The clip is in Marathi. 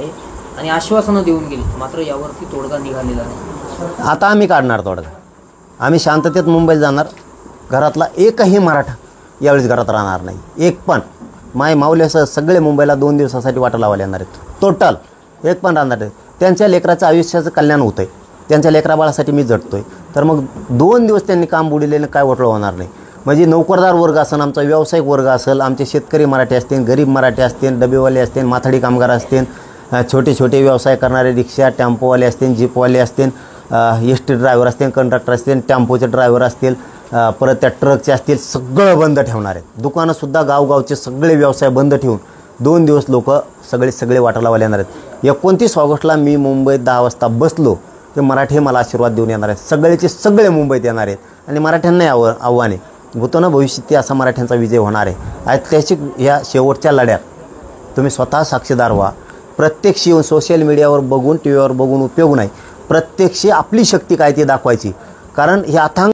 आहे आणि आश्वासनं देऊन गेली, मात्र यावरती तोडगा निघालेला नाही. आता आम्ही काढणार तोडगा. आम्ही शांततेत मुंबईला जाणार. घरातला एकही मराठा यावेळेस घरात राहणार नाही. एक पण माय माऊलीसह सगळे मुंबईला 2 दिवसासाठी वाटा लावायला येणार आहेत. टोटल एक पण राहणार नाही. त्यांच्या लेकराचं आयुष्याचं कल्याण होतं आहे. त्यांच्या लेकराबाळासाठी मी झटतो आहे. तर मग 2 दिवस त्यांनी काम बुडलेलं काय वटळं होणार नाही. म्हणजे नोकरदार वर्ग असेल, आमचा व्यावसायिक वर्ग असेल, आमचे शेतकरी मराठी असतील, गरीब मराठी असतील, डबेवाले असतील, माथाडी कामगार असतील, छोटे छोटे व्यवसाय करणारे रिक्षा टेम्पोवाले असतील, जीपवाले असतील, एस टी ड्रायव्हर असतील, कंडक्टर असतील, टेम्पोचे ड्रायव्हर असतील, परत त्या ट्रकचे असतील, सगळं बंद ठेवणार आहेत. दुकानंसुद्धा गावगावचे सगळे व्यवसाय बंद ठेवून 2 दिवस लोक सगळे वाटा लावायला येणार आहेत. 29 ऑगस्टला मी मुंबईत 10 वाजता बसलो ते मराठी मला आशीर्वाद देऊन येणार आहेत. सगळेचे सगळे मुंबईत येणार आहेत आणि मराठ्यांना आव्हान आहे. होतं ना भविष्यात असा मराठ्यांचा विजय होणार आहे. ऐतिहासिक ह्या शेवटच्या लढ्यात तुम्ही स्वतः साक्षीदार व्हा. प्रत्यक्ष येऊन सोशल मीडियावर बघून, टी व्हीवर बघून उपयोग नाही. प्रत्यक्ष आपली शक्ती काय ती दाखवायची. कारण हे अथांग